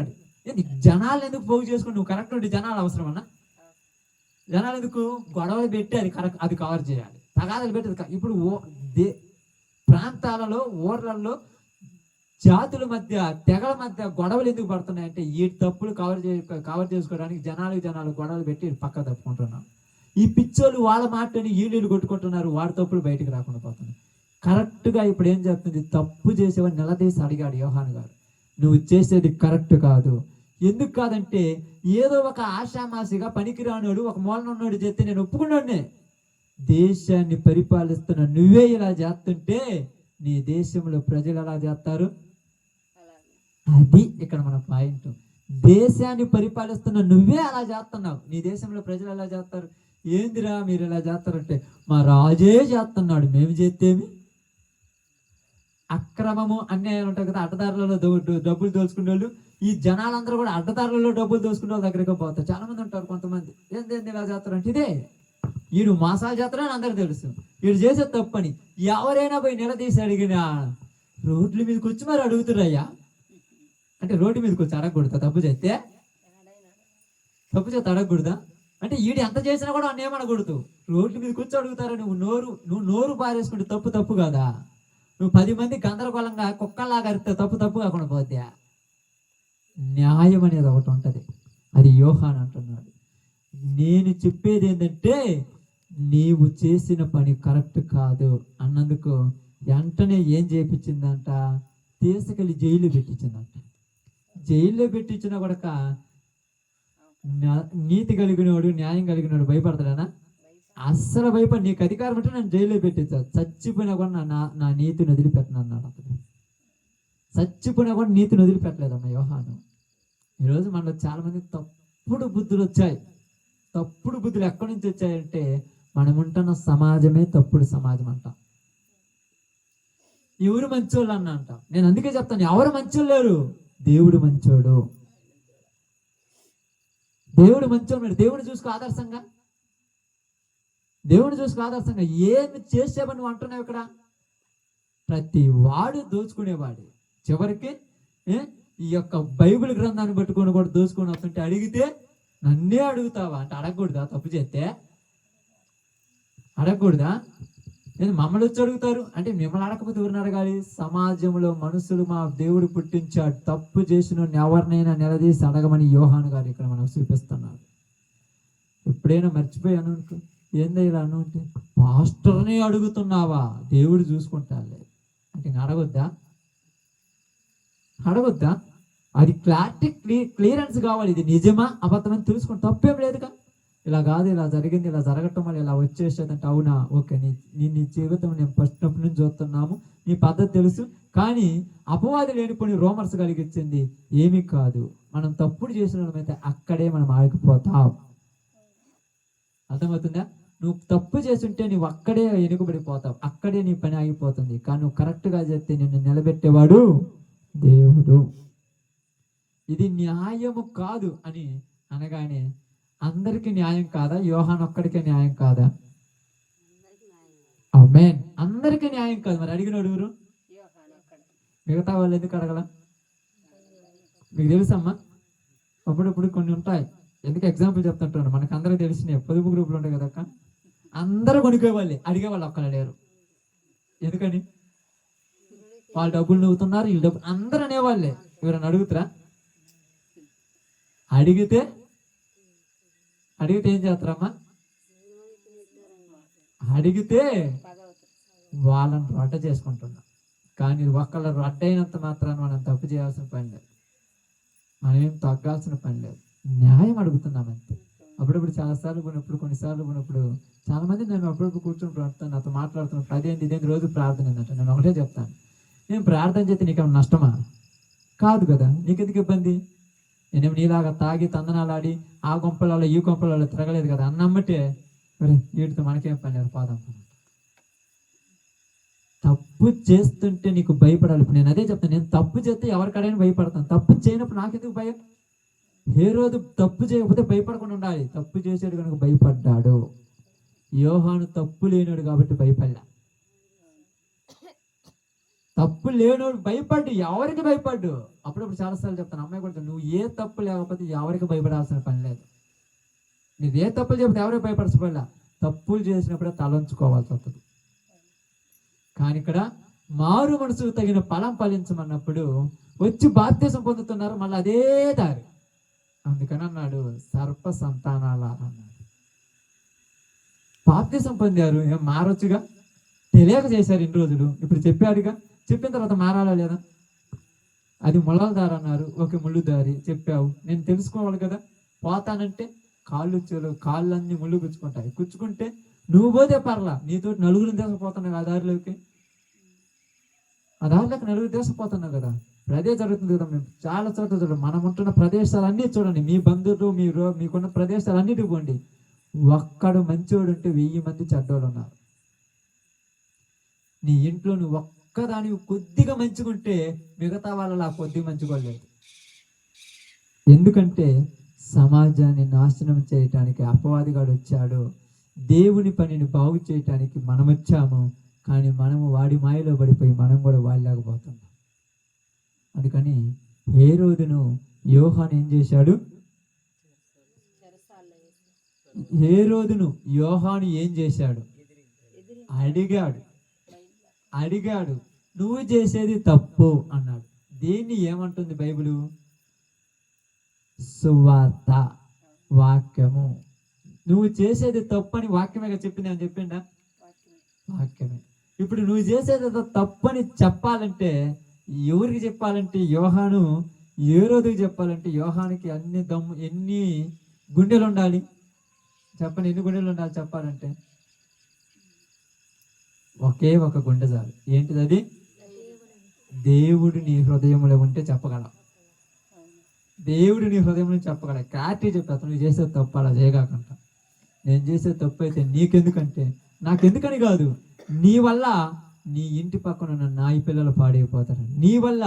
ఏంది జనాలు ఎందుకు పోగు చేసుకుని నువ్వు కరెక్ట్ ఉంటే జనాలు అవసరం అన్నా? జనాలు ఎందుకు? గొడవలు పెట్టి అది కవర్ చేయాలి. తగాదాలు పెట్టి ఇప్పుడు ప్రాంతాలలో ఊర్లలో జాతుల మధ్య తెగల మధ్య గొడవలు ఎందుకు పడుతున్నాయంటే ఈ తప్పులు కవర్ చేసుకోవడానికి జనాలు గొడవలు పెట్టి పక్క తప్పుకుంటున్నాం. ఈ పిచ్చోళ్ళు వాళ్ళ మాటని ఈళ్ళు కొట్టుకుంటున్నారు. వాడి తప్పులు బయటకు రాకుండా పోతున్నాయి. కరెక్ట్గా ఇప్పుడు ఏం చెప్తుంది? తప్పు చేసేవాడు నిలదీసి అడిగాడు యోహాను గారు, నువ్వు చేసేది కరెక్ట్ కాదు. ఎందుకు కాదంటే ఏదో ఒక ఆషామాసిగా పనికిరానోడు ఒక మూలనున్నాడు చేస్తే నేను ఒప్పుకున్నాడే. దేశాన్ని పరిపాలిస్తున్న నువ్వే ఇలా చేస్తుంటే నీ దేశంలో ప్రజలు ఎలా చేస్తారు? అది ఇక్కడ మన పాయింట్. దేశాన్ని పరిపాలిస్తున్న నువ్వే అలా చేస్తున్నావు, నీ దేశంలో ప్రజలు ఎలా చేస్తారు? ఏందిరా మీరు ఎలా చేస్తారంటే మా రాజే చేస్తున్నాడు, మేము చేస్తేమి? అక్రమము అన్యాయాలు ఉంటాయి కదా, అడ్డదారులలో డబ్బులు దోచుకునే వాళ్ళు. ఈ జనాలందరూ కూడా అడ్డదారులలో డబ్బులు దోచుకునే వాళ్ళ దగ్గరికి పోతారు. చాలా మంది ఉంటారు. కొంతమంది ఏంది ఇలా చేస్తారంటే ఇదే వీడు మోసాలు చేస్తారని అందరికి తెలుసు. వీడు చేసే తప్పని ఎవరైనా పోయి నిలదీసి అడిగినా రోడ్ల మీదకి వచ్చి మరి అడుగుతురయ్యా అంటే రోడ్డు మీదకి వచ్చి అడగకూడదా? తప్పు చేస్తే అడగకూడదా? అంటే వీడు ఎంత చేసినా కూడా అన్న ఏమనకూడదు. రోడ్ల మీదకి వచ్చి అడుగుతారా? నువ్వు నోరు పారేసుకుంటే తప్పు కాదా? నువ్వు 10 మంది గందరగోళంగా కుక్కలాగా అరిస్తే తప్పు కాకుండా పోద్దా? న్యాయం అనేది ఒకటి ఉంటది. అది యోహాను అంటున్నాడు. నేను చెప్పేది ఏంటంటే నీవు చేసిన పని కరెక్ట్ కాదు అన్నందుకు వెంటనే ఏం చేయించిందంట? తీసుకెళ్ళి జైలు పెట్టించిందంట. జైల్లో పెట్టించిన కూడా నీతి కలిగినోడు న్యాయం కలిగినోడు భయపడతాడనా? అస్సలు భయపడి నీకు అధికారం అంటే నేను జైల్లో పెట్టించా, చచ్చిపోయినా కూడా నా నీతిని వదిలిపెట్టను అన్నాడు. అతను చచ్చిపోయినా కూడా నీతిని వదిలిపెట్టలేదమ్మా యోహాను. ఈరోజు మనలో చాలా మంది తప్పుడు బుద్ధులు వచ్చాయి. తప్పుడు బుద్ధులు ఎక్కడి నుంచి వచ్చాయంటే మనం ఉంటున్న సమాజమే తప్పుడు సమాజం అంట. ఎవరు మంచోళ్ళు అన్న అంట. నేను అందుకే చెప్తాను, ఎవరు మంచోళ్ళు లేరు, దేవుడు మంచోడు. దేవుడు మంచోడు. దేవుడు చూసుకో ఆదర్శంగా, ఏమి చేసావని నువ్వు అంటున్నావు ఇక్కడ ప్రతి వాడు దోచుకునేవాడు. చివరికి ఈ యొక్క బైబిల్ గ్రంథాన్ని పట్టుకొని కూడా దోచుకొని వస్తుంటే అడిగితే నన్నే అడుగుతావా అంటే అడగకూడదా? తప్పు చేస్తే అడగకూడదా? మమ్మల్ని వచ్చి అడుగుతారు అంటే మిమ్మల్ని అడగకపోతే ఎవరిని అడగాలి? సమాజంలో మనుషులు మా దేవుడు పుట్టించాడు, తప్పు చేసిన ఎవరినైనా నిలదీసి అడగమని యోహాను గారు ఇక్కడ మనం చూపిస్తున్నారు. ఎప్పుడైనా మర్చిపోయాను అనుకో, ఏందో ఇలా అను అంటే పాస్టర్ని అడుగుతున్నావా? దేవుడు చూసుకుంటాలే అంటే అడగొద్దా? అడగొద్దా? అది క్లియరెన్స్ కావాలి. ఇది నిజమా అబద్ధమని తెలుసుకుని తప్పేం లేదుగా. ఇలా కాదు, ఇలా జరిగింది, ఇలా జరగటం వల్ల ఇలా వచ్చేసేదంటే అవునా, ఓకే, నీ జీవితం నేను ఫస్ట్ నుంచి చూస్తున్నాము, నీ పద్ధతి తెలుసు, కానీ అపవాది లేనిపోయి రోమర్స్ కలిగించింది ఏమీ కాదు. మనం తప్పుడు చేసిన వాళ్ళమైతే అక్కడే మనం ఆగిపోతాం. అర్థమవుతుందా? నువ్వు తప్పు చేస్తుంటే నువ్వు అక్కడే వెనుకబడిపోతావు, అక్కడే నీ పని ఆగిపోతుంది. కానీ నువ్వు కరెక్ట్గా చేస్తే నిన్ను నిలబెట్టేవాడు దేవుడు. ఇది న్యాయము కాదు అని అనగానే అందరికీ న్యాయం కాదా? యోహాను ఒక్కడికే న్యాయం కాదా? ఆమేన్. అందరికీ న్యాయం కాదు. మరి అడిగిన అడుగురు, మిగతా వాళ్ళు ఎందుకు అడగల? మీకు తెలుసమ్మా, అప్పుడప్పుడు కొన్ని ఉంటాయి. ఎందుకు ఎగ్జాంపుల్ చెప్తుంటాను, మనకు అందరికి తెలిసినాయి. పొదుపు గ్రూపులు ఉంటాయి కదా, అందరూ కొనుక్కోవాలి, అడిగేవాళ్ళు ఒక్కరు లేరు. ఎందుకని? వాళ్ళు డబ్బులు నవ్వుతున్నారు, వీళ్ళు డబ్బులు, అందరూ అనేవాళ్ళే. ఎవరైనా అడుగుతారా? అడిగితే ఏం చేస్తారమ్మా? అడిగితే వాళ్ళని రొడ్డ చేసుకుంటున్నాం. కానీ ఒక్కళ్ళ రొడ్డ అయినంత మాత్రాన్ని మనం తప్పు చేయాల్సిన పని లేదు, మనం ఏం తగ్గాల్సిన పని లేదు. న్యాయం అడుగుతున్నాం అంతే. అప్పుడప్పుడు చాలాసార్లు పోయినప్పుడు, కొన్నిసార్లు పోయినప్పుడు చాలా మంది నేను అప్పుడప్పుడు కూర్చొని ప్రార్థన నాతో మాట్లాడుతున్నప్పుడు ఇదేంటి రోజు ప్రార్థన ఏంటంటే నేను ఒకటే చెప్తాను, నేను ప్రార్థన చేస్తే నీకేమైనా నష్టమా? కాదు కదా, నీకెందుకు ఇబ్బంది? నేనేమి నీలాగా తాగి తందనాలాడి ఆ గొంపలలో ఈ గొంపలలో తిరగలేదు కదా. అన్నమ్మటే వీటితో మనకేం పని లేదు, పాదం. తప్పు చేస్తుంటే నీకు భయపడాలి. ఇప్పుడు నేను అదే చెప్తాను, నేను తప్పు చేస్తే ఎవరికడైనా భయపడతాను. తప్పు చేయనప్పుడు నాకెందుకు భయం? ఏ రోజు తప్పు చేయకపోతే భయపడకుండా ఉండాలి. తప్పు చేసాడు కనుక భయపడ్డాడు. యోహాను తప్పు లేనాడు కాబట్టి భయపడ్డా. తప్పు లేనోడు భయపడ్డు, ఎవరికి భయపడ్డు? అప్పుడప్పుడు చాలాసార్లు చెప్తాను, అమ్మాయి కూడా, నువ్వు ఏ తప్పు లేకపోతే ఎవరికి భయపడాల్సిన పని లేదు. నువ్వు ఏ తప్పులు చెప్తే ఎవరికి భయపడకపోయినా, తప్పులు చేసినప్పుడే తలంచుకోవాల్సి వస్తుంది. కానీ ఇక్కడ మారు మనసుకు తగిన ఫలం ఫలించమన్నప్పుడు వచ్చి బాప్తిసం పొందుతున్నారు, మళ్ళీ అదే దారి. అందుకని అన్నాడు సర్ప సంతానాల అన్నాడు. బాప్తిసం పొందారు, ఏం మారొచ్చుగా? తెలియక చేశారు ఇన్ని రోజులు, ఇప్పుడు చెప్పాడుగా, చెప్పిన తర్వాత మారాలా లేదా? అది ముళ్ళ దారి అన్నారు, ఓకే, ముళ్ళు దారి చెప్పావు, నేను తెలుసుకోవాలి కదా. పోతానంటే కాళ్ళన్నీ ముళ్ళు గుచ్చుకుంటాయి. గుచ్చుకుంటే నువ్వు పోతే పర్లా, నీతో నలుగురిని తీసుకుపోతున్నావు ఆ దారిలోకి. ఆ దారిలోకి నలుగురు తీసుకుపోతున్నావు కదా. ఇప్పుడు అదే జరుగుతుంది కదా. మేము చాలా చోట్ల చూడండి, మనం ఉంటున్న ప్రదేశాలన్నీ చూడండి, మీ బంధువులు మీకున్న ప్రదేశాలన్నిటికి పోండి, ఒక్కడు మంచివాడు ఉంటే 1000 మంది చెడ్డోళ్ళు ఉన్నారు. నీ ఇంట్లో నువ్వు ఒక్కదాని కొద్దిగా మంచిగుంటే మిగతా వాళ్ళలా కొద్దిగా మంచిగోలేదు. ఎందుకంటే సమాజాన్ని నాశనం చేయటానికి అపవాదిగాడు వచ్చాడు. దేవుని పనిని బాగు చేయటానికి మనం వచ్చాము, కానీ మనము వాడి మాయలో పడిపోయి మనం కూడా వాళ్ళలేకపోతున్నాం. అందుకని హేరోదును యోహాను ఏం చేశాడు? హేరోదును యోహాను ఏం చేశాడు? అడిగాడు, నువ్వు చేసేది తప్పు అన్నాడు. దీన్ని ఏమంటుంది బైబిలు? సువార్త, వాక్యము. నువ్వు చేసేది తప్పు అని వాక్యమే చెప్పింది అని చెప్పిండా? వాక్యమే. ఇప్పుడు నువ్వు చేసేది తప్పని చెప్పాలంటే ఎవరికి చెప్పాలంటే యోహాను ఏ రోజుకి చెప్పాలంటే యోహానికి ఎన్ని గుండెలు ఉండాలి చెప్పండి? ఎన్ని గుండెలు ఉండాలి చెప్పాలంటే? ఒకే ఒక గుండె చాలు. ఏంటిది అది? దేవుడు నీ హృదయంలో ఉంటే చెప్పగలవు. దేవుడు నీ హృదయంలో చెప్పగలవు. క్లారిటీ చెప్పేస్తా, నువ్వు చేసే తప్పు అలా చేయగాకంట. నేను చేసే తప్పు అయితే నీకెందుకంటే, నాకెందుకని కాదు, నీ వల్ల నీ ఇంటి పక్కన ఉన్న నా పిల్లలు పాడైపోతారు, నీ వల్ల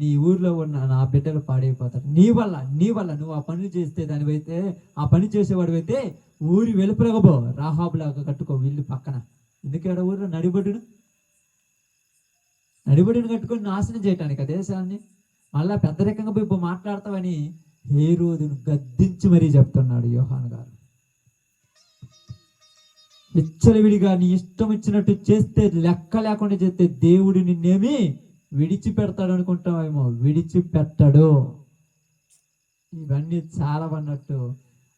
నీ ఊర్లో ఉన్న నా బిడ్డలు పాడైపోతారు, నీ వల్ల నువ్వు ఆ పని చేస్తే దానివైతే, ఆ పని చేసేవాడు అయితే ఊరి వెలుపలగబో, రాహాబులాగా కట్టుకో ఇల్లు పక్కన. ఎందుకు ఊరిలో నడిబడ్డును? నడిబడిని కట్టుకొని నాశనం చేయటానికి ఆ దేశాన్ని మళ్ళా పెద్దరికంగా పోయి మాట్లాడతావని హేరోదును గద్దించి మరీ చెప్తున్నాడు యోహాను గారు. విచ్చలవిడిగా నీ ఇష్టం ఇచ్చినట్టు చేస్తే, లెక్క లేకుండా చేస్తే దేవుడు నిన్నేమి విడిచిపెడతాడు అనుకుంటావేమో, విడిచిపెట్టడు. ఇవన్నీ చాలా అన్నట్టు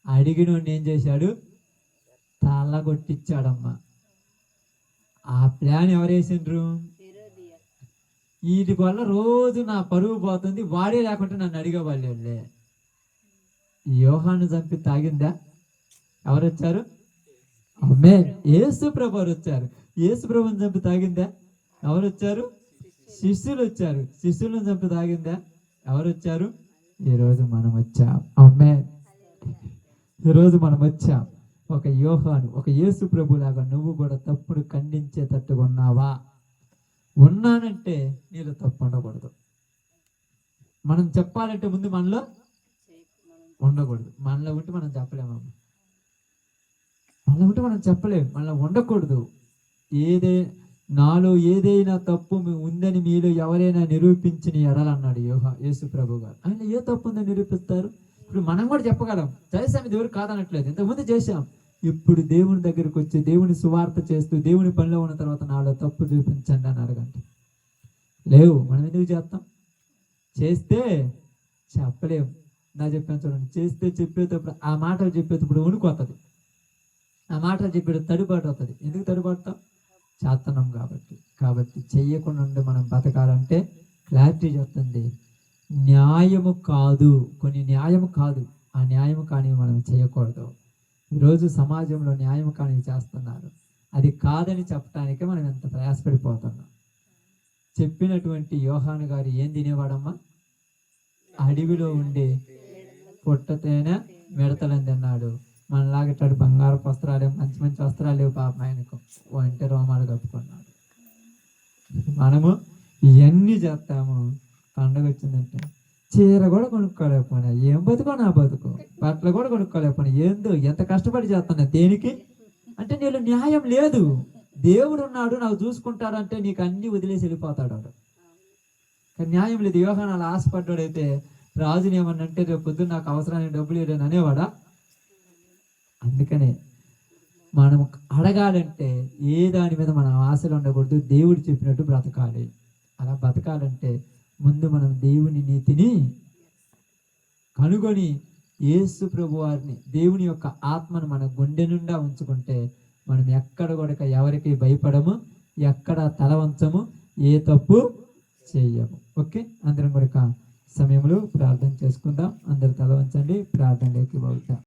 అడిగిన ఏం చేశాడు, తలగొట్టించాడమ్మా. ఆ ప్లాన్ ఎవరేసిండ్రు? వీటి వల్ల రోజు నా పరువు పోతుంది, వాడే లేకుంటే నన్ను అడిగేవాళ్ళే. యోహాను చంపి తాగిందా? ఎవరు వచ్చారు? అమ్మే యేసు ప్రభు వచ్చారు. యేసు ప్రభుని చంపి తాగిందా? ఎవరు వచ్చారు? శిష్యులు వచ్చారు. శిష్యులను చంపి తాగిందా? ఎవరు వచ్చారు? ఈరోజు మనం వచ్చాం. అమ్మే ఈరోజు మనం వచ్చాం. ఒక యోహాను, ఒక యేసు ప్రభు లాగా నువ్వు కూడా తప్పుడు ఖండించేటట్టుగా ఉన్నావా? ఉన్నానంటే నీలో తప్పు ఉండకూడదు. మనం చెప్పాలంటే ముందు మనలో ఉండకూడదు. మనలో ఉంటే మనం చెప్పలేమమ్మ. మనలో ఉంటే మనం చెప్పలేము. మనలో ఉండకూడదు. నాలో ఏదైనా తప్పు ఉందని మీలో ఎవరైనా నిరూపించిన ఎడలన్నాడు యేసు ప్రభు గారు. ఆయన ఏ తప్పు ఉందని నిరూపిస్తారు? ఇప్పుడు మనం కూడా చెప్పగలం, చేసాం, దేవుడు కాదనట్లేదు, ఇంతకుముందు చేశాం. ఇప్పుడు దేవుని దగ్గరికి వచ్చి దేవుని సువార్త చేస్తూ దేవుని పనిలో ఉన్న తర్వాత నాలో తప్పు చూపించండి అని అడగండి. లేవు, మనం ఎందుకు చేస్తాం? చేస్తే చెప్పలేము. నా చెప్పాను చూడండి, చేస్తే చెప్పేటప్పుడు ఆ మాటలు చెప్పేటప్పుడు వణుకొస్తుంది, ఆ మాటలు చెప్పేటప్పుడు తడిపాటు అవుతుంది. ఎందుకు తడిపాటుతాం? చేస్తున్నాం కాబట్టి చెయ్యకుండా ఉండి మనం బతకాలంటే క్లారిటీ చెప్తుంది. న్యాయము కాదు, కొన్ని న్యాయము కాదు, ఆ న్యాయము కానీ మనం చేయకూడదు. ఈరోజు సమాజంలో న్యాయం కానీ చేస్తున్నారు. అది కాదని చెప్పడానికే మనం ఎంత ప్రయాసపడిపోతున్నాం. చెప్పినటువంటి యోహాను గారు ఏం తినేవాడమ్మా? అడవిలో ఉండి పొట్టతేనే మిడతలని తిన్నాడు. మనలాగేటాడు బంగారు వస్త్రాలు, మంచి మంచి వస్త్రాలు లేవు పాపం ఆయనకు, ఒంటి రోమాలు కప్పుకున్నాడు. మనము ఇవన్నీ చేస్తాము. పండుగ వచ్చిందంటే చీర కూడా కొనుక్కోలేకపోయినా, ఏం బతుకో నా బతుకు, బట్టలు కూడా కొనుక్కోలేకపోయినా, ఏందో ఎంత కష్టపడి చేస్తున్నా దేనికి అంటే నీళ్ళు న్యాయం లేదు. దేవుడు ఉన్నాడు, నాకు చూసుకుంటాడంటే నీకు అన్ని వదిలేసి వెళ్ళిపోతాడు వాడు. కానీ న్యాయం లేదు. యోహాను అలా ఆశపడ్డాడైతే రాజుని ఏమన్నా అంటే రేపు పొద్దున్న నాకు అవసరానికి డబ్బులు ఇవ్వని అనేవాడా? అందుకనే మనం అడగాలంటే ఏ దాని మీద మనం ఆశలు ఉండకూడదు, దేవుడు చెప్పినట్టు బ్రతకాలి. అలా బతకాలంటే ముందు మనం దేవుని నీతిని కనుగొని యేసు ప్రభు వారిని, దేవుని యొక్క ఆత్మను మన గుండె నుండా ఉంచుకుంటే మనం ఎక్కడ కూడా ఎవరికి భయపడము, ఎక్కడ తల వంచము, ఏ తప్పు చెయ్యము. ఓకే, అందరం కూడా సమయంలో ప్రార్థన చేసుకుందాం. అందరు తల వంచండి, ప్రార్థనలోకి పోతాం.